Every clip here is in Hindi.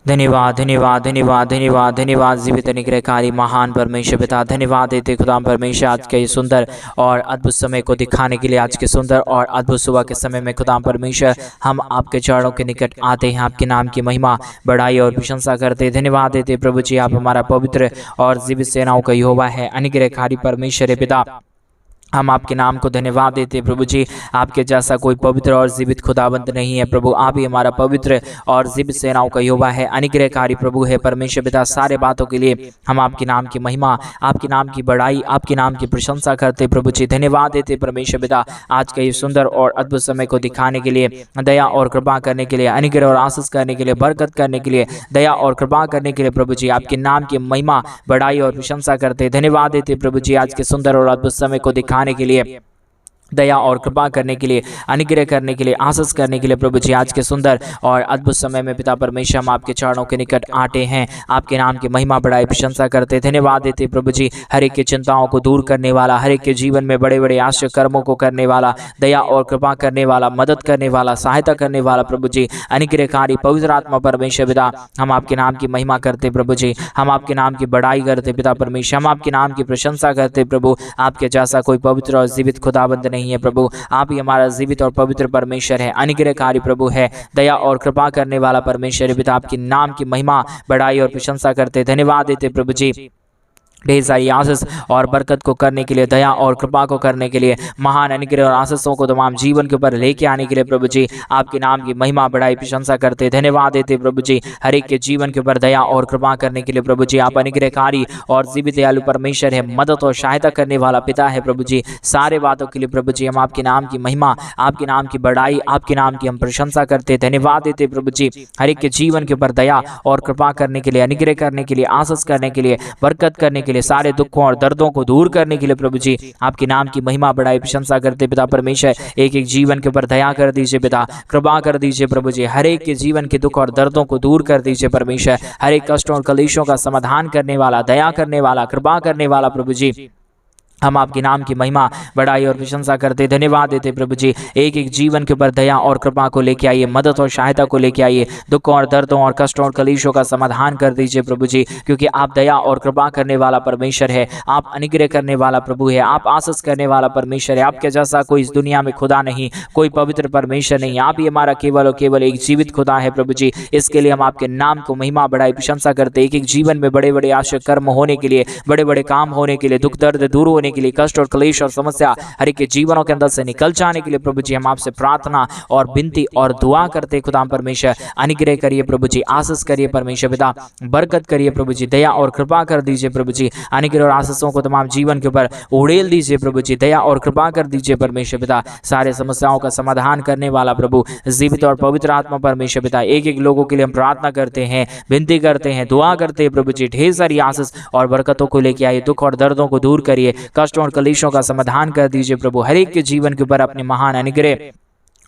धन्यवाद धन्यवाद धन्यवाद धन्यवाद धन्यवाद जीवित अनुग्रहकारी महान परमेश्वर पिता, धन्यवाद देते खुदा परमेश्वर आज के सुंदर और अद्भुत समय को दिखाने के लिए। आज के सुंदर और अद्भुत सुबह के समय में खुदा परमेश्वर हम आपके चरणों के निकट आते हैं, आपके नाम की महिमा बढ़ाई और प्रशंसा करते। धन्यवाद देते प्रभु जी, आप हमारा पवित्र और जीवित सेनाओं का यहोवा है, अनुग्रहकारी परमेश्वर पिता। हम आपके नाम को धन्यवाद देते हैं प्रभु जी, आपके जैसा कोई पवित्र और जीवित खुदाबंद नहीं है प्रभु। आप ही हमारा पवित्र और जीवित सेनाओं का यहोवा है, अनुग्रहकारी प्रभु है परमेश्वर पिता। सारे बातों के लिए हम आपके नाम की महिमा, आपके नाम की बड़ाई, आपके नाम की प्रशंसा करते प्रभु जी। धन्यवाद देते परमेश्वर पिता आज के ये सुंदर और अद्भुत समय को दिखाने के लिए, दया और कृपा करने के लिए, अनुग्रह और आशीष करने के लिए, बरकत करने के लिए, दया और कृपा करने के लिए प्रभु जी। आपके नाम की महिमा बड़ाई और प्रशंसा करते। धन्यवाद देते प्रभु जी आज के सुंदर और अद्भुत समय को दिखाने के लिए, दया और कृपा करने के लिए, अनुग्रह करने के लिए, आशीष करने के लिए प्रभु जी। आज के सुंदर और अद्भुत समय में पिता परमेश्वर हम आपके चरणों के निकट आते हैं, आपके नाम की महिमा बढ़ाई प्रशंसा करते। धन्यवाद देते प्रभु जी हर एक की चिंताओं को दूर करने वाला, हर एक के जीवन में बड़े बड़े आश्चर्य कर्मों को करने वाला, दया और कृपा करने वाला, मदद करने वाला, सहायता करने वाला प्रभु जी, अनुग्रहकारी पवित्र आत्मा परमेश्वर पिता। हम आपके नाम की महिमा करते प्रभु जी, हम आपके नाम की बड़ाई करते पिता परमेश्वर, हम आपके नाम की प्रशंसा करते प्रभु। आपके जैसा कोई पवित्र और जीवित खुदाबंद नहीं है प्रभु। आप ही हमारा जीवित और पवित्र परमेश्वर है, अनुग्रहकारी प्रभु है, दया और कृपा करने वाला परमेश्वर पिता। आपके नाम की महिमा बढ़ाई और प्रशंसा करते। धन्यवाद देते प्रभु जी ढेर सारी आशीष और बरकत को करने के लिए, दया और कृपा को करने के लिए, महान अनुग्रह और आशीषों को तमाम जीवन के ऊपर लेके आने के लिए प्रभु जी। आपके नाम की महिमा बढ़ाई प्रशंसा करते। धन्यवाद देते प्रभु जी हर एक के जीवन के ऊपर दया और कृपा करने के लिए प्रभु जी। आप अनुग्रहकारी और जीवित दयालु परमेश्वर है, मदद और सहायता करने वाला पिता है प्रभु जी। सारे बातों के लिए प्रभु जी हम आपके नाम की महिमा, आपके नाम की बढ़ाई, आपके नाम की हम प्रशंसा करते। धन्यवाद देते प्रभु जी हर एक के जीवन के ऊपर दया और कृपा करने के लिए, अनुग्रह करने के लिए, आशीष करने के लिए, बरकत करने के लिए, सारे दुखों और दर्दों को दूर करने के लिए प्रभु जी। आपके नाम की महिमा बढ़ाई प्रशंसा करते पिता परमेश्वर। एक एक जीवन के ऊपर दया कर दीजिए पिता, कृपा कर दीजिए प्रभु जी। हर एक के जीवन के दुख और दर्दों को दूर कर दीजिए परमेश्वर। हर एक कष्टों और कलेशों का समाधान करने वाला, दया करने वाला, कृपा करने वाला प्रभु जी। हम आपके नाम की महिमा बढ़ाई और प्रशंसा करते। धन्यवाद देते प्रभु जी एक एक जीवन के ऊपर दया और कृपा को लेके आइए, मदद और सहायता को लेके आइए, दुखों और दर्दों और कष्टों और कलेशों का समाधान कर दीजिए प्रभु जी। क्योंकि आप दया और कृपा करने वाला परमेश्वर है, आप अनुग्रह करने वाला प्रभु है, आप आशीष करने वाला परमेश्वर है। आपके जैसा कोई इस दुनिया में खुदा नहीं, कोई पवित्र परमेश्वर नहीं। आप ही हमारा केवल और केवल एक जीवित खुदा है प्रभु जी। इसके लिए हम आपके नाम को महिमा बढ़ाई प्रशंसा करते। एक एक जीवन में बड़े बड़े आश्चर्य कर्म होने के लिए, बड़े बड़े काम होने के लिए, दुख दर्द दूर होने के लिए, कष्ट और क्लेश और समस्या हर एक के जीवनों के अंदर से निकल जाने के लिए प्रभु जी हम आपसे प्रार्थना और विनती और दुआ करते। खुदा परमेश्वर अनुग्रह करिए प्रभु जी, आशीष करिए परमेश्वर पिता, बरकत करिए प्रभु जी, दया और कृपा कर दीजिए प्रभु जी। अनुग्रह और आशीषों को तमाम जीवन के ऊपर उड़ेल दीजिए प्रभु जी, दया और कृपा कर दीजिए परमेश्वर पिता। सारे समस्याओं का समाधान करने वाला प्रभु, जीवित और पवित्र आत्मा परमेश्वर पिता। एक एक लोगों के लिए हम प्रार्थना करते हैं, विनती करते हैं, दुआ करते हैं प्रभु जी। ढेर सारी आशीष और बरकतों को लेके आइए, दुख और दर्दों को दूर करिए, कष्टों और कलेशों का समाधान कर दीजिए प्रभु। हर एक के जीवन के ऊपर अपने महान अनुग्रह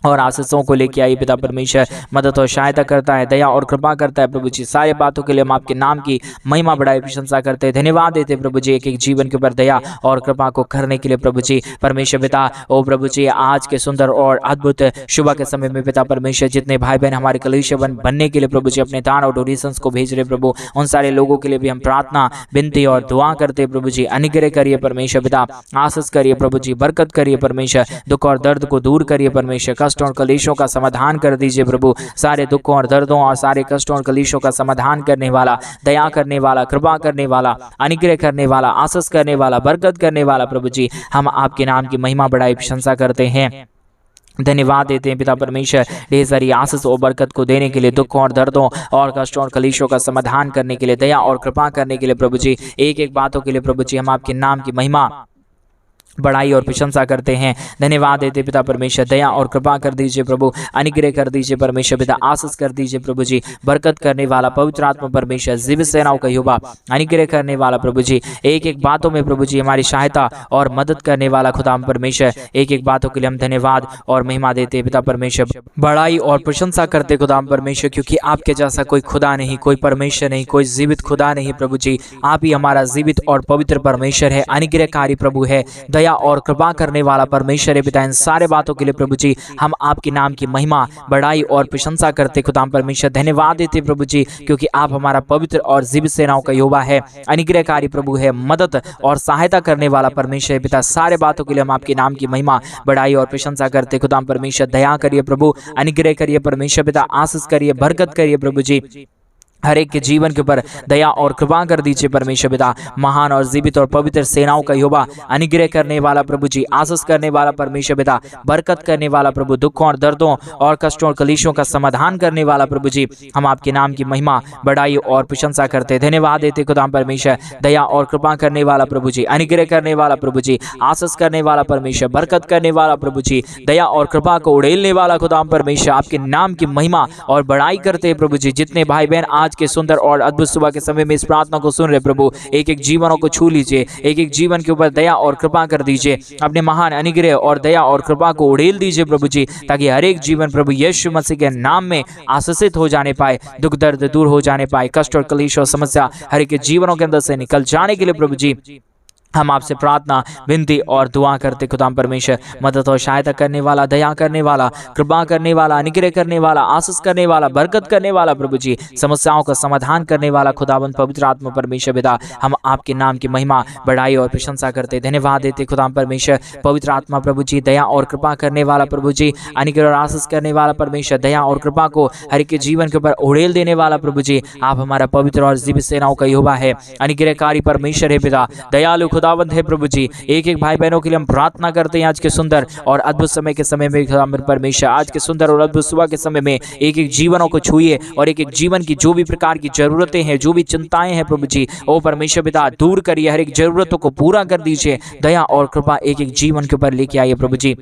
और आशीषों को लेके आइए पिता परमेश्वर। मदद और सहायता करता है, दया और कृपा करता है प्रभु जी। सारे बातों के लिए हम आपके नाम की महिमा बढ़ाई प्रशंसा करते हैं। धन्यवाद देते प्रभु जी एक एक जीवन के ऊपर दया और कृपा को करने के लिए प्रभु जी परमेश्वर पिता। ओ प्रभु जी आज के सुंदर और अद्भुत सुबह के समय में पिता परमेश्वर जितने भाई बहन हमारे कलीसिया बनने के लिए प्रभु जी अपने दान और डोनेशंस को भेज रहे प्रभु, उन सारे लोगों के लिए भी हम प्रार्थना, विनती और दुआ करते प्रभु जी। अनुग्रह करिए परमेश्वर पिता, आशीष करिए प्रभु जी, बरकत करिए परमेश्वर, दुख और दर्द को दूर करिए परमेश्वर, कष्ट और कलेशों का समाधान कर दीजिए प्रभु। सारे दुखों और दर्दों और सारे कष्टों और कलेशों का समाधान करने वाला, दया करने वाला, कृपा करने वाला, अनुग्रह करने वाला, आशीष करने वाला, बरकत करने वाला प्रभु जी। हम आपके नाम की महिमा बढ़ाई प्रशंसा करते हैं। धन्यवाद देते हैं पिता परमेश्वर ढेर सारी आशीष और बरकत को देने के लिए, दुखों और दर्दों और कष्टों और कलेशों का समाधान करने के लिए, दया और कृपा करने के लिए प्रभु जी। एक एक बातों के लिए प्रभु जी हम आपके नाम की महिमा बढ़ाई और प्रशंसा करते हैं। धन्यवाद देते पिता परमेश्वर, दया और कृपा कर दीजिए प्रभु, अनुग्रह कर दीजिए परमेश्वर पिता, आशीष कर दीजिए प्रभु जी, बरकत करने वाला पवित्र आत्मा परमेश्वर, जीवित सेनाओं का युवा, अनुग्रह करने वाला प्रभु जी। एक एक बातों में प्रभु जी हमारी सहायता और मदद करने वाला खुदा परमेश्वर। एक एक बातों के लिए हम धन्यवाद और महिमा देते पिता परमेश्वर, बढ़ाई और प्रशंसा करते खुदा परमेश्वर। क्योंकि आपके जैसा कोई खुदा नहीं, कोई परमेश्वर नहीं, कोई जीवित खुदा नहीं प्रभु जी। आप ही हमारा जीवित और पवित्र परमेश्वर है, अनुग्रहकारी प्रभु है, दया दया और कृपा करने वाला परमेश्वर है पिता। इन सारे बातों के लिए प्रभु जी हम आपके नाम की महिमा, बड़ाई और प्रशंसा करते खुदाम परमेश्वर। धन्यवाद देते प्रभु जी, क्योंकि आप हमारा पवित्र और जीवित सेनाओं का यहोवा है, अनुग्रहकारी प्रभु है, मदद और सहायता करने वाला परमेश्वर है पिता। सारे बातों के लिए हम आपके नाम की महिमा, बड़ाई और प्रशंसा करते खुदाम परमेश्वर। दया करिए प्रभु, अनुग्रह करिए परमेश्वर पिता, आशीष करिए, बरकत करिए प्रभु जी। हर एक के जीवन के ऊपर दया और कृपा कर दीजिए परमेश्वर पिता। महान और जीवित और पवित्र सेनाओं का यहोवा, अनुग्रह करने वाला प्रभु जी, आशीष करने वाला परमेश्वर पिता, बरकत करने वाला प्रभु, दुखों और दर्दों और कष्टों और कलेशों का समाधान करने वाला प्रभु जी, हम आपके नाम की महिमा, बड़ाई और प्रशंसा करते, धन्यवाद देते खुदाम परमेश्वर। दया और कृपा करने वाला प्रभु जी, अनुग्रह करने वाला प्रभु जी, आशीष करने वाला परमेश्वर, बरकत करने वाला प्रभु जी, दया और कृपा को उड़ेलने वाला खुदाम परमेश्वर, आपके नाम की महिमा और बड़ाई करते प्रभु जी। जितने भाई बहन आज के सुंदर और अद्भुत सुबह के समय में इस प्रार्थना को सुन रहे प्रभु, एक एक जीवनों को छू लीजिए, एक एक जीवन के ऊपर दया और कृपा कर दीजिए, अपने महान अनुग्रह और दया और कृपा को उड़ेल दीजिए प्रभु जी, ताकि हर एक जीवन प्रभु यीशु मसीह के नाम में आशीषित हो जाने पाए, दुख दर्द दूर हो जाने पाए, कष्ट और कलेश और समस्या हर एक जीवनों के अंदर से निकल जाने के लिए प्रभु जी हम आपसे प्रार्थना, विनती और दुआ करते खुदाम परमेश्वर। मदद और सहायता करने वाला, दया करने वाला, कृपा करने वाला, अनुग्रह करने वाला, आशीष करने वाला, बरकत करने वाला प्रभु जी, समस्याओं का समाधान करने वाला खुदावंद पवित्र आत्मा परमेश्वर पिता, हम आपके नाम की महिमा, बड़ाई और प्रशंसा करते, धन्यवाद देते खुदाम परमेश्वर। पवित्र आत्मा प्रभु जी, दया और कृपा करने वाला प्रभु जी, अनुग्रह और आशीष करने वाला परमेश्वर, दया और कृपा को हर एक जीवन के ऊपर उड़ेल देने वाला प्रभु जी, आप हमारा पवित्र और जीवित सेनाओं का यहोवा है, अनुग्रहकारी परमेश्वर है पिता, दयालु खुदावंद है प्रभु जी। एक एक भाई बहनों के लिए हम प्रार्थना करते हैं आज के सुंदर और अद्भुत समय के समय में खुदावंद परमेश्वर, आज के सुंदर और अद्भुत सुबह के समय में एक एक जीवनों को छूइए और एक एक जीवन की जो भी प्रकार की जरूरतें हैं, जो भी चिंताएं हैं प्रभु जी, ओ परमेश्वर पिता दूर करिए, हर एक जरूरतों को पूरा कर दीजिए, दया और कृपा एक एक जीवन के ऊपर लेके आइए प्रभु जी।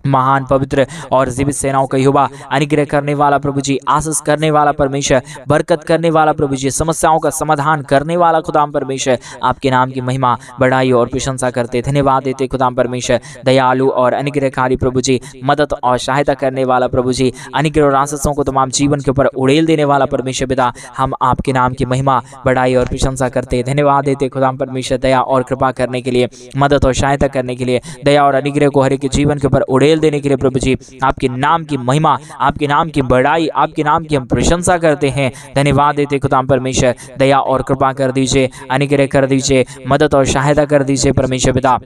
महान पवित्र और जीवित सेनाओं का यहोवा, अनुग्रह करने वाला प्रभु जी, आशीष करने वाला परमेश्वर, बरकत करने वाला प्रभु जी, समस्याओं का समाधान करने वाला खुदाम परमेश्वर, आपके नाम की महिमा, बड़ाई और प्रशंसा करते, धन्यवाद देते खुदाम परमेश्वर। दयालु और अनुग्रहकारी प्रभु जी, मदद और सहायता करने वाला प्रभु जी, अनुग्रह और आशीषों को तमाम जीवन के ऊपर उड़ेल देने वाला परमेश्वर पिता, हम आपके नाम की महिमा, बड़ाई और प्रशंसा करते, धन्यवाद देते खुदाम परमेश्वर। दया और कृपा करने के लिए, मदद और सहायता करने के लिए, दया और अनुग्रह को हर एक जीवन के ऊपर उड़ेल देने के लिए प्रभु जी, आपके नाम की महिमा, आपके नाम की बड़ाई, आपके नाम की हम प्रशंसा करते हैं, धन्यवाद देते खुदाम परमेश्वर। दया और कृपा कर दीजिए, अनुग्रह कर दीजिए, मदद और सहायता कर दीजिए परमेश्वर पिता।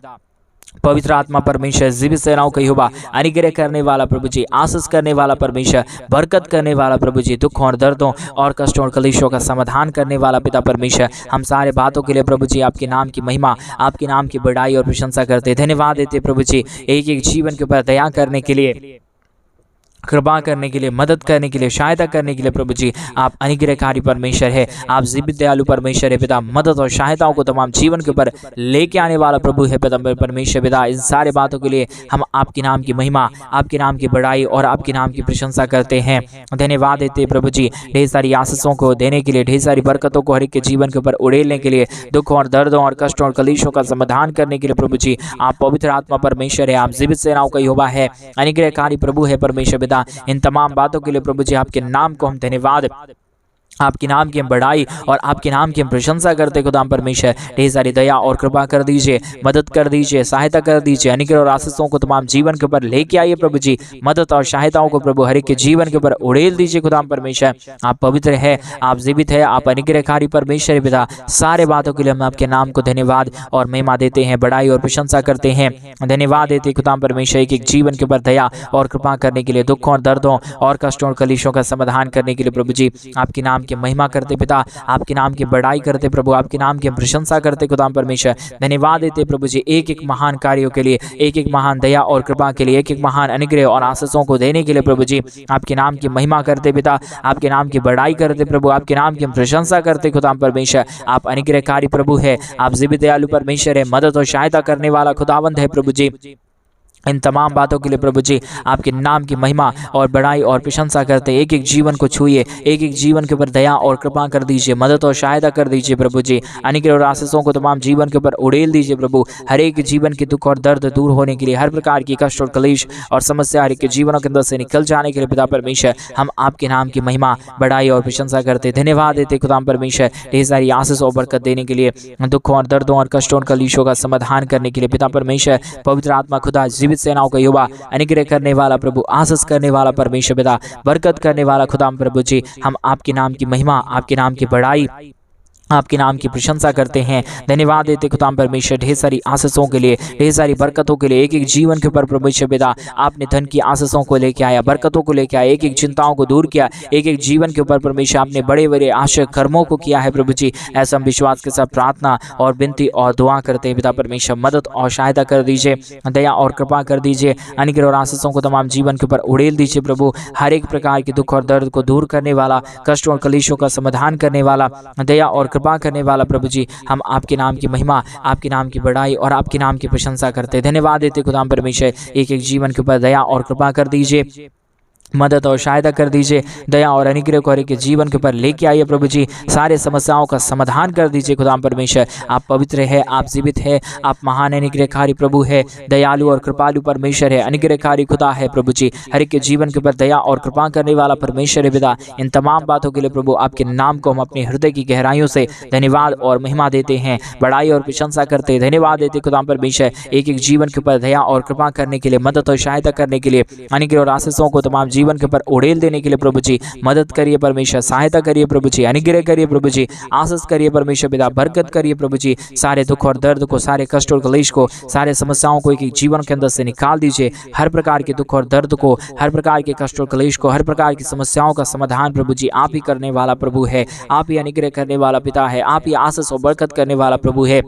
पवित्र आत्मा परमेश्वर, जीवित सेनाओं का यहोवा, अनुग्रह करने वाला प्रभु जी, आशीष करने वाला परमेश्वर, बरकत करने वाला प्रभु जी, दुखों और दर्दों और कष्टों और कलेशों का समाधान करने वाला पिता परमेश्वर, हम सारे बातों के लिए प्रभु जी आपके नाम की महिमा, आपके नाम की बड़ाई और प्रशंसा करते, धन्यवाद देते प्रभु जी, एक एक जीवन के ऊपर दया करने के लिए, कृपा करने के लिए, मदद करने के लिए, सहायता करने के लिए प्रभु जी, आप अनुग्रहकारी परमेश्वर है, आप जीवित दयालु परमेश्वर है पिता, मदद और सहायताओं को तमाम जीवन के ऊपर लेके आने वाला प्रभु है पिता परमेश्वर पिता। इन सारे बातों के लिए हम आपके नाम की महिमा, आपके नाम की बड़ाई और आपके नाम की प्रशंसा करते हैं, धन्यवाद देते प्रभु जी। ढेर सारी आशीषों को देने के लिए, ढेर सारी बरकतों को हर एक के जीवन के ऊपर उड़ेलने के लिए, दुखों और दर्दों और कष्टों और कलेशों का समाधान करने के लिए प्रभु जी, आप पवित्र आत्मा परमेश्वर है, आप जीवित सेनाओं का यहोवा है, अनुग्रहकारी प्रभु है परमेश्वर पिता। इन तमाम बातों के लिए प्रभु जी आपके नाम को हम धन्यवाद, आपके नाम की हम बड़ाई और आपके नाम की हम प्रशंसा करते खुदाम परमेश्वर। ढेर सारी दया और कृपा कर दीजिए, मदद कर दीजिए, सहायता कर दीजिए, अनुग्रह और आशीषों को तमाम जीवन के ऊपर लेके आइए प्रभु जी, मदद और सहायताओं को प्रभु हर एक के जीवन के ऊपर उड़ेल दीजिए खुदाम परमेश्वर। आप पवित्र है, आप जीवित है, आप अनुग्रहकारी परमेश्वर पिता। सारे बातों के लिए हम आपके नाम को धन्यवाद और महिमा देते हैं, बड़ाई और प्रशंसा करते हैं, धन्यवाद देते खुदाम परमेश्वर। एक एक जीवन के ऊपर दया और कृपा करने के लिए, दुखों और दर्दों और कष्टों और कलेशों का समाधान करने के लिए प्रभु जी, आपके नाम की महिमा करते पिता, आपके नाम की बड़ाई करते प्रभु, आपके नाम की प्रशंसा करते खुदाम परमेश्वर। धन्यवाद देते प्रभु जी एक एक महान कार्यों के लिए, एक एक महान दया और कृपा के लिए, एक एक महान अनुग्रह और आशीषों को देने के लिए प्रभु जी, आपके नाम की महिमा करते पिता, आपके नाम की बड़ाई करते प्रभु, आपके नाम की प्रशंसा करते खुदाम परमेश्वर। आप अनुग्रहकारी प्रभु है, आप जीवित दयालु परमेश्वर है, मदद और सहायता करने वाला खुदावंद है प्रभु जी। इन तमाम बातों के लिए प्रभु जी आपके नाम की महिमा और बड़ाई और प्रशंसा करते। एक एक जीवन को छूइए, एक एक जीवन के ऊपर दया और कृपा कर दीजिए, मदद और सहायता कर दीजिए प्रभु जी। अनुग्रह और आशीषों को तमाम जीवन के ऊपर उड़ेल दीजिए प्रभु। हर एक जीवन के दुख और दर्द दूर होने के लिए, हर प्रकार की कष्ट और क्लेश और समस्या हर एक के जीवनों के अंदर से निकल जाने के लिए पिता परमेश्वर हम आपके नाम की महिमा, बड़ाई और प्रशंसा करते, धन्यवाद देते खुदा परमेश्वर ढेर सारी आशीष और बरकत देने के लिए, दुखों और दर्दों और कष्टों और क्लेशों का समाधान करने के लिए पिता परमेश्वर। पवित्र आत्मा खुदा जीवित सेनाओं का युवा, अनुग्रह करने वाला प्रभु, आशीष करने वाला परमेश्वर पिता, बरकत करने वाला खुदा प्रभु जी, हम आपके नाम की महिमा, आपके नाम की बड़ाई, आपके नाम की प्रशंसा करते हैं, धन्यवाद देते खुदा परमेश्वर ढेर सारी आशीषों के लिए, ढेर सारी बरकतों के लिए। एक एक जीवन के ऊपर परमेश्वर पिता आपने धन की आशीषों को लेके आया, बरकतों को लेके आया, एक एक चिंताओं को दूर किया, एक एक जीवन के ऊपर परमेश्वर आपने बड़े बड़े आश्चर्य कर्मों को किया है प्रभु जी। ऐसा हम विश्वास के साथ प्रार्थना और विनती और दुआ करते हैं पिता परमेश्वर, मदद और सहायता कर दीजिए, दया और कृपा कर दीजिए, अनुग्रह और आशीषों को तमाम जीवन के ऊपर उड़ेल दीजिए प्रभु। हर एक प्रकार के दुख और दर्द को दूर करने वाला, कष्ट और क्लेशों का समाधान करने वाला, दया और कृपा करने वाला प्रभु जी, हम आपके नाम की महिमा, आपके नाम की बड़ाई और आपके नाम की प्रशंसा करते, धन्यवाद देते खुदा परमेश्वर। एक एक जीवन के ऊपर दया और कृपा कर दीजिए, मदद और सहायता कर दीजिए, दया और अनुग्रह को हर एक जीवन के ऊपर लेके आइए प्रभु जी। सारे समस्याओं का समाधान कर दीजिए खुदा परमेश्वर। आप पवित्र है, आप जीवित है, आप महान अनुग्रहकारी प्रभु है, दयालु और कृपालु परमेश्वर है, अनुग्रहकारी खुदा है प्रभु जी। हर एक के जीवन के ऊपर दया और कृपा करने वाला परमेश्वर है पिता। इन तमाम बातों के लिए प्रभु आपके नाम को हम अपने हृदय की गहराइयों से धन्यवाद और महिमा देते हैं, बड़ाई और प्रशंसा करते, धन्यवाद देते खुदा परमेश्वर। एक एक जीवन के ऊपर दया और कृपा करने के लिए, मदद और सहायता करने के लिए, अनुग्रह और आशीषों को तमाम जीवन के ऊपर उड़ेल देने के लिए प्रभु जी मदद करिए परमेश्वर, सहायता करिए प्रभु जी, अनुग्रह करिए प्रभु जी, आशीष करिए परमेश्वर पिता, बरकत करिए प्रभु जी। सारे दुख और दर्द को, सारे कष्ट और क्लेश को, सारे समस्याओं को एक एक जीवन के अंदर से निकाल दीजिए। हर प्रकार के दुख और दर्द को, हर प्रकार के कष्ट और क्लेश को, हर प्रकार की समस्याओं का समाधान प्रभु जी आप ही करने वाला प्रभु है, आप ही अनुग्रह करने वाला पिता है, आप ही आशीष और बरकत करने वाला प्रभु है।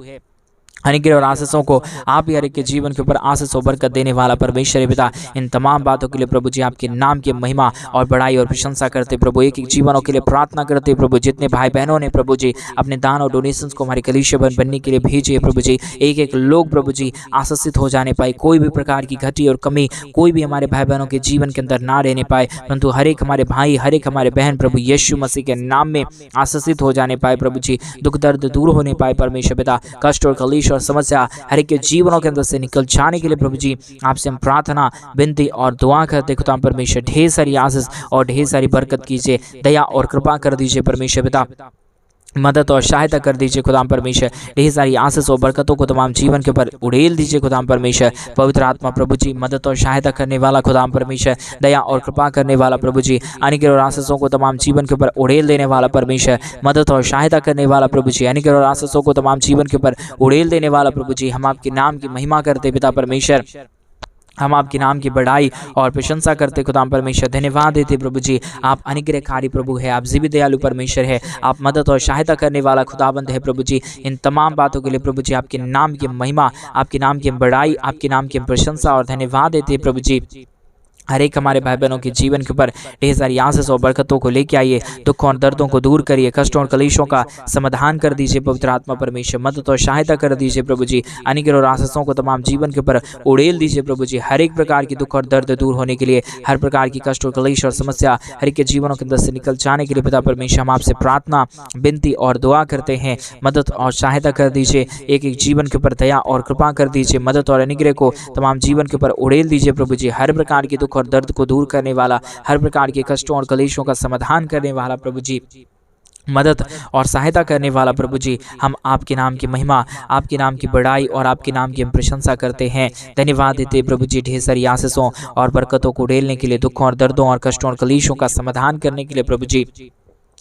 अनुग्रह और आशीषों को आप ही हर एक के जीवन के ऊपर आशीष और बरकत देने वाला परमेश्वर पिता। इन तमाम बातों के लिए प्रभु जी आपके नाम की महिमा और बड़ाई और प्रशंसा करते प्रभु। एक एक जीवनों के लिए प्रार्थना करते प्रभु। जितने भाई बहनों ने प्रभु जी अपने दान और डोनेशंस को हमारे कलीसिया बनने के लिए भेजे प्रभु जी, एक एक लोग प्रभु जी आशीषित हो जाने पाए, कोई भी प्रकार की घटी और कमी कोई भी हमारे भाई बहनों के जीवन के अंदर ना रहने पाए, परंतु हर एक हमारे भाई, हर एक हमारे बहन प्रभु यीशु मसीह के नाम में आशीषित हो जाने पाए प्रभु जी। दुख दर्द दूर होने पाए परमेश्वर पिता, कष्ट और क्लेश और समस्या हर एक के जीवनों के अंदर से निकल जाने के लिए प्रभु जी आपसे हम प्रार्थना, विनती और दुआ करते खुदा परमेश्वर। ढेर सारी आशीष और ढेर सारी बरकत कीजिए, दया और कृपा कर दीजिए परमेश्वर पिता, मदद और सहायता कर दीजिए खुदा परमेश्वर। ढेर सारी आशीष और बरकतों को तमाम जीवन के ऊपर उड़ेल दीजिए खुदा परमेश्वर। पवित्र आत्मा प्रभु जी मदद और सहायता करने वाला खुदा परमेश्वर, दया और कृपा करने वाला प्रभु जी, अनुग्रह और आशीषों को तमाम जीवन के ऊपर उड़ेल देने वाला परमेश्वर, मदद और सहायता करने वाला प्रभु जी, अनुग्रह और आशीषों को तमाम जीवन के ऊपर उड़ेल देने वाला प्रभु जी। हम आपके नाम की महिमा करते पिता परमेश्वर, हम आपके नाम की बड़ाई और प्रशंसा करते खुदा परमेश्वर। धन्यवाद देते प्रभु जी, आप अनुग्रहकारी प्रभु है, आप जीवित दयालु परमेश्वर है, आप मदद और सहायता करने वाला खुदाबंद है प्रभु जी। इन तमाम बातों के लिए प्रभु जी आपके नाम की महिमा, आपके नाम की बड़ाई, आपके नाम की प्रशंसा और धन्यवाद देते प्रभु जी। हर एक हमारे भाई बहनों के जीवन के ऊपर ढेर सारी आशीष और बरकतों को लेके आइए, दुखों और दर्दों को दूर करिए, कष्टों और क्लेशों का समाधान कर दीजिए पवित्र आत्मा परमेश्वर, मदद और सहायता कर दीजिए प्रभु जी। अनुग्रह और आशीषों को तमाम जीवन के ऊपर उड़ेल दीजिए प्रभु जी। हर एक प्रकार की दुख और दर्द दूर होने के लिए, हर प्रकार की कष्ट और क्लेश और समस्या हर एक के जीवनों के अंदर से निकल जाने के लिए पिता परमेश्वर हम आपसे प्रार्थना, विनती और दुआ करते हैं, मदद और सहायता कर दीजिए। एक एक जीवन के ऊपर दया और कृपा कर दीजिए, मदद और अनुग्रह को तमाम जीवन के ऊपर उड़ेल दीजिए प्रभु जी। हर प्रकार के दुख और दर्द को दूर करने वाला, हर प्रकार के कष्टों और क्लेशों का समाधान करने वाला प्रभु जी, मदद और सहायता करने वाला प्रभु जी, हम आपके नाम की महिमा, आपके नाम की बड़ाई और आपके नाम की हम प्रशंसा करते हैं। धन्यवाद देते प्रभु जी ढेर सारी आशीषों और बरकतों को उड़ेलने के लिए, दुखों और दर्दों और कष्टों और क्लेशों का समाधान करने के लिए प्रभु जी।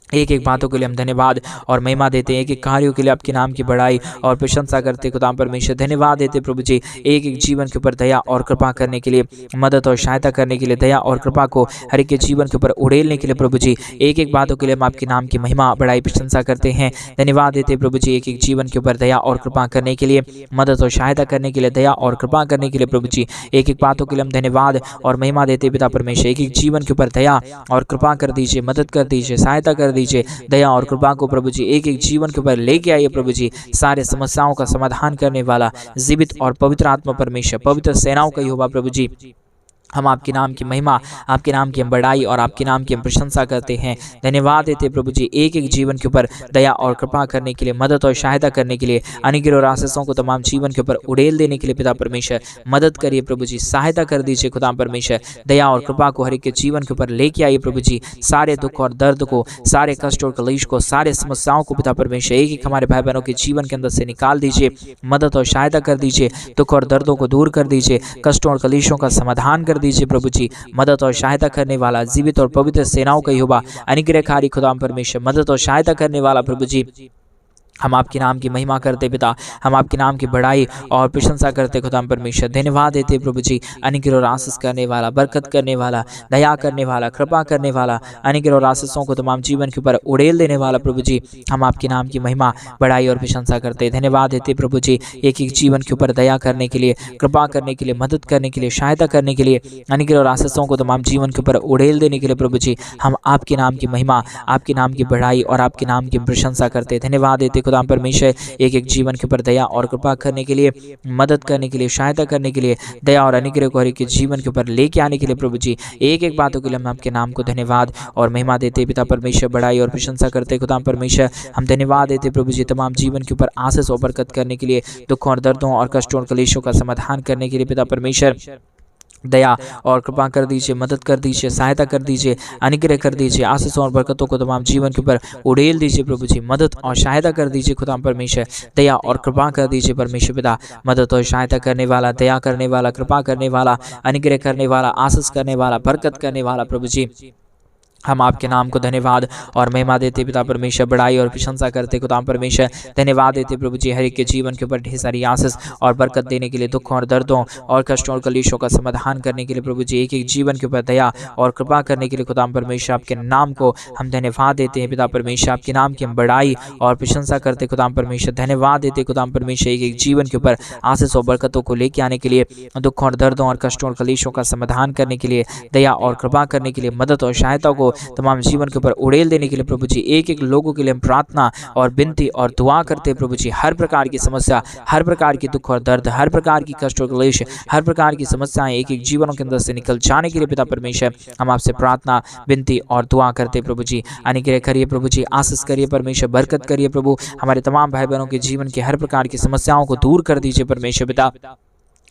एक एक बातों के लिए हम धन्यवाद और महिमा देते हैं, एक एक कार्यों के लिए आपके नाम की बड़ाई और प्रशंसा करते खुदा परमेश्वर। धन्यवाद देते प्रभु जी एक एक जीवन के ऊपर दया और कृपा करने के लिए, मदद और सहायता करने के लिए, दया और कृपा को हर एक के जीवन के ऊपर उड़ेलने के लिए प्रभु जी। एक एक बातों के लिए हम आपके नाम की महिमा, बड़ाई, प्रशंसा करते हैं। धन्यवाद देते प्रभु जी एक एक जीवन के ऊपर दया और कृपा करने के लिए, मदद और सहायता करने के लिए, दया और कृपा करने के लिए प्रभु जी। एक एक बातों के लिए हम धन्यवाद और महिमा देते पिता परमेश्वर। एक एक जीवन के ऊपर दया और कृपा कर दीजिए, मदद कर दीजिए, सहायता कर दीजिए, दया और कृपा को प्रभु जी एक एक जीवन के ऊपर लेके आइए प्रभु जी। सारे समस्याओं का समाधान करने वाला जीवित और पवित्र आत्मा परमेश्वर, पवित्र सेनाओं का यहोवा प्रभु जी, हम आपके नाम की महिमा, आपके नाम की हम बड़ाई और आपके नाम की हम प्रशंसा करते हैं। धन्यवाद देते प्रभु जी एक एक जीवन के ऊपर दया और कृपा करने के लिए, मदद और सहायता करने के लिए, अनुग्रह और आशीषों को तमाम जीवन के ऊपर उड़ेल देने के लिए पिता परमेश्वर मदद करिए प्रभु जी, सहायता कर दीजिए खुदा परमेश्वर। दया और कृपा को हर एक के जीवन के ऊपर लेके आइए प्रभु जी। सारे दुख और दर्द को, सारे कष्ट और कलेश को, सारे समस्याओं को पिता परमेश्वर एक एक हमारे भाई बहनों के जीवन के अंदर से निकाल दीजिए, मदद और सहायता कर दीजिए, दुख और दर्दों को दूर कर दीजिए, कष्टों और कलेशों का समाधान कर दीजिए प्रभु जी। मदद और सहायता करने वाला जीवित और पवित्र सेनाओं का यहोवा, अनुग्रहकारी खुदा परमेश्वर, मदद और सहायता करने वाला प्रभु जी, हम आपके नाम की महिमा करते पिता, हम आपके नाम की बड़ाई और प्रशंसा करते खुदा परमेश्वर। धन्यवाद देते प्रभु जी, अनुग्रह और आशीष करने वाला, बरकत करने वाला, दया करने वाला, कृपा करने वाला, अनुग्रह और आशीषों को तमाम जीवन के ऊपर उड़ेल देने वाला प्रभु जी, हम आपके नाम की महिमा, बड़ाई और प्रशंसा करते। धन्यवाद देते प्रभु जी एक एक जीवन के ऊपर दया करने के लिए, कृपा करने के लिए, मदद करने के लिए, सहायता करने के लिए, अनुग्रह और आशीषों को तमाम जीवन के ऊपर उड़ेल देने के लिए प्रभु जी, हम आपके नाम की महिमा, आपके नाम की बड़ाई और आपके नाम की प्रशंसा करते। धन्यवाद देते खुदा परमेश्वर एक एक जीवन के ऊपर दया और कृपा करने के लिए, मदद करने के लिए, सहायता करने के लिए, दया और अनुग्रह को हर एक के जीवन के ऊपर लेके आने के लिए प्रभु जी, एक एक बातों के लिए हम आपके नाम को धन्यवाद और महिमा देते पिता परमेश्वर, बड़ाई और प्रशंसा करते खुदा परमेश्वर। हम धन्यवाद देते प्रभु जी तमाम जीवन के ऊपर आशीष और बरकत करने के लिए, दुखों और दर्दों और कष्टों और कलेशों का समाधान करने के लिए पिता परमेश्वर दया और कृपा कर दीजिए, मदद कर दीजिए, सहायता कर दीजिए, अनुग्रह कर दीजिए, आशीषों और बरकतों को तमाम जीवन के ऊपर उड़ेल दीजिए प्रभु जी। मदद और सहायता कर दीजिए खुदा परमेश्वर, दया और कृपा कर दीजिए परमेश्वर पिता। मदद और सहायता करने वाला, दया करने वाला, कृपा करने वाला, अनुग्रह करने वाला, आशीष करने वाला, बरकत करने वाला प्रभु जी, हम आपके नाम को धन्यवाद और महिमा देते पिता परमेश्वर, बड़ाई और प्रशंसा करते खुदा परमेश्वर। धन्यवाद देते प्रभु जी हर एक के जीवन के ऊपर ढेर सारी आशीष और बरकत देने के लिए, दुखों और दर्दों और कष्टों और कलेशों का समाधान करने के लिए प्रभु जी, एक एक जीवन के ऊपर दया और कृपा करने के लिए खुदा परमेश्वर आपके नाम को हम धन्यवाद देते हैं पिता परमेश्वर। आपके नाम की हम बड़ाई और प्रशंसा करते खुदा परमेश्वर। धन्यवाद देते खुदा परमेश्वर एक एक जीवन के ऊपर आशीष और बरकतों को लेके आने के लिए, दुखों और दर्दों और कष्टों और कलेशों का समाधान करने के लिए, दया और कृपा करने के लिए, मदद और सहायता को तमाम जीवन के ऊपर उड़ेल देने के लिए प्रभु जी, एक एक लोगों के लिए हम प्रार्थना और विनती और दुआ करते हैं प्रभु जी। हर प्रकार की समस्या, हर प्रकार की दुख और दर्द, हर प्रकार की कष्ट और क्लेश, हर प्रकार की समस्याएं एक एक जीवनों के अंदर से निकल जाने के लिए पिता परमेश्वर हम आपसे प्रार्थना, विनती और दुआ करते प्रभु जी। अनुग्रह करिए प्रभु जी, आशीष करिए परमेश्वर, बरकत करिए प्रभु। हमारे तमाम भाई बहनों के जीवन के हर प्रकार की समस्याओं को दूर कर दीजिए परमेश्वर पिता।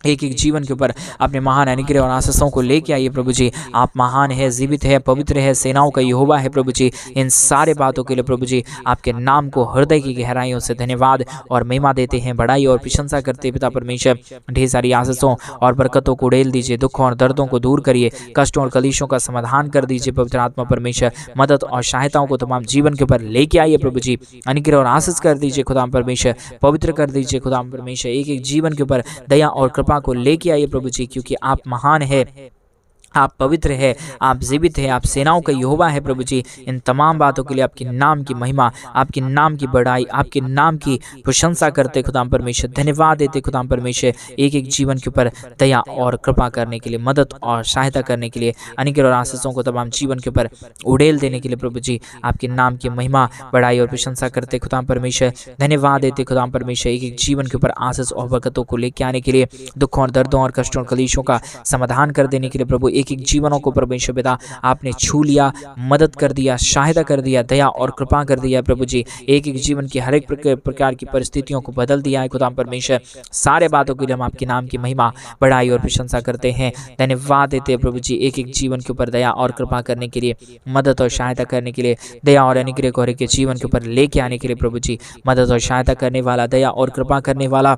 एक एक जीवन के ऊपर अपने महान अनुग्रह और आशीषों को लेके आइए प्रभु जी। आप महान है, जीवित है, पवित्र है, सेनाओं का यहोवा है प्रभु जी। इन सारे बातों के लिए प्रभु जी आपके नाम को हृदय की गहराइयों से धन्यवाद और महिमा देते हैं, बड़ाई और प्रशंसा करते पिता परमेश्वर। ढेर सारी आशीषों और बरकतों को उड़ेल दीजिए, दुखों और दर्दों को दूर करिए, कष्टों और कलेशों का समाधान कर दीजिए पवित्र आत्मा परमेश्वर। मदद और सहायताओं को तमाम जीवन के ऊपर लेके आइए प्रभु जी। अनुग्रह और आशीष कर दीजिए खुदा परमेश्वर, पवित्र कर दीजिए खुदा परमेश्वर। एक एक जीवन के ऊपर दया और कृपा को लेके आइए प्रभु जी, क्योंकि आप महान है, आप पवित्र है, आप जीवित है, आप सेनाओं का यहोवा है प्रभु जी। इन तमाम बातों के लिए आपके नाम की महिमा, आपके नाम की बड़ाई, आपके नाम की प्रशंसा करते खुदा परमेश्वर। धन्यवाद देते खुदा परमेश्वर एक एक जीवन के ऊपर दया और कृपा करने के लिए, मदद और सहायता करने के लिए, अनुग्रह और आशीषों को तमाम जीवन के ऊपर उड़ेल देने के लिए प्रभु जी आपके नाम की महिमा, बड़ाई और प्रशंसा करते खुदा परमेश्वर। धन्यवाद देते खुदा परमेश्वर एक एक जीवन के ऊपर आशीष और बरकतों को लेके आने के लिए, दुखों और दर्दों और कष्टों और कलेशों का समाधान कर देने के लिए प्रभु। एक एक जीवनों को परमेश्वर पिता आपने छू लिया, मदद कर दिया, सहायता कर दिया, दया और कृपा कर दिया प्रभु जी। एक एक जीवन की हर एक प्रकार की परिस्थितियों को बदल दिया है खुदा परमेश्वर। सारे बातों के लिए हम आपके नाम की महिमा, बड़ाई और प्रशंसा करते हैं। धन्यवाद देते हैं प्रभु जी एक एक जीवन के ऊपर दया और कृपा करने के लिए, मदद और सहायता करने के लिए, दया और अनुग्रह को हर एक जीवन के ऊपर लेके आने के लिए प्रभु जी। मदद और सहायता करने वाला, दया और कृपा करने वाला,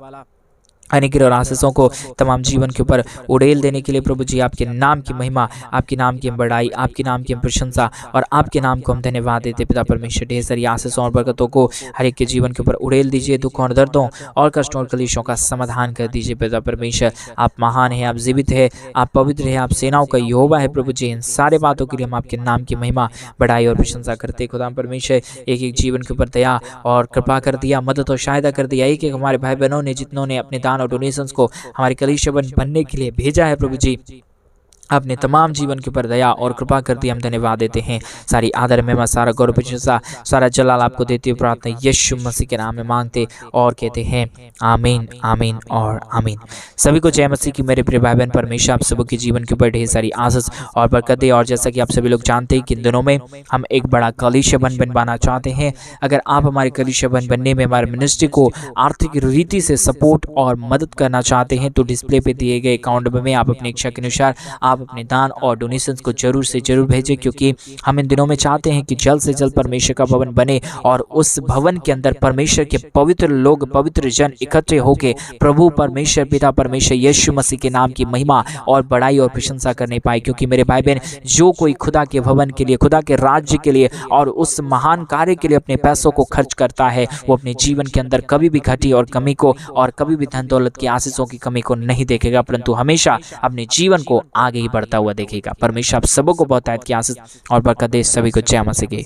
अनुग्रह और आशीषों को तमाम जीवन के ऊपर उड़ेल देने के लिए प्रभु जी आपके नाम की महिमा, आपके नाम की बड़ाई, आपके नाम की प्रशंसा और आपके नाम को हम धन्यवाद देते पिता परमेश्वर। ढेर सारी आशीषों और बरकतों को हर एक के जीवन के ऊपर उड़ेल दीजिए, दुखों और दर्दों और कष्टों और कलेशों का समाधान कर दीजिए पिता परमेश्वर। आप महान है, आप जीवित है, आप पवित्र है, आप सेनाओं का यहोवा है प्रभु जी। इन सारे बातों के लिए हम आपके नाम की महिमा, बड़ाई और प्रशंसा करते खुदा परमेश्वर। एक एक जीवन के ऊपर दया और कृपा कर दिया, मदद और सहायता कर दिया। एक एक हमारे भाई बहनों ने जितनों ने अपने दान और डोनेशंस को हमारे कलीसिया बनने के लिए भेजा है प्रभु जी, अपने तमाम जीवन के ऊपर दया और कृपा कर दी। हम धन्यवाद देते हैं। सारी आदर महिमा, सारा गौरव, प्रशंसा, सारा जलाल आपको देते हुए प्रार्थना यीशु मसीह के नाम में मांगते और कहते हैं आमीन, आमीन और आमीन। सभी को जय मसीह की। मेरे प्रिय भाई बहन, परमेश्वर आप सबके जीवन के ऊपर ढेर सारी आशीष और बरकत दे। और जैसा कि आप सभी लोग जानते हैं कि इन दिनों में हम एक बड़ा कलीसिया बनवाना चाहते हैं। अगर आप हमारे कलीसिया बनने में हमारे मिनिस्ट्री को आर्थिक रीति से सपोर्ट और मदद करना चाहते हैं तो डिस्प्ले पे दिए गए अकाउंट में आप अपनी इच्छा के अनुसार आप अपने दान और डोनेशंस को जरूर से जरूर भेजें, क्योंकि हम इन दिनों में चाहते हैं कि जल्द से जल्द परमेश्वर का भवन बने और उस भवन के अंदर परमेश्वर के पवित्र लोग, पवित्र जन इकट्ठे होकर प्रभु परमेश्वर पिता परमेश्वर यीशु मसीह के नाम की महिमा और बड़ाई और प्रशंसा करने पाए। क्योंकि मेरे भाई बहन, जो कोई खुदा के भवन के लिए, खुदा के राज्य के लिए और उस महान कार्य के लिए अपने पैसों को खर्च करता है, वो अपने जीवन के अंदर कभी भी घटी और कमी को और कभी भी धन दौलत की आशीषों की कमी को नहीं देखेगा, परंतु हमेशा अपने जीवन को आगे ही बढ़ता हुआ देखेगा। परमेश्वर आप सबों को बहुत की आशीष और बरकत दे। सभी को जय मसीह की।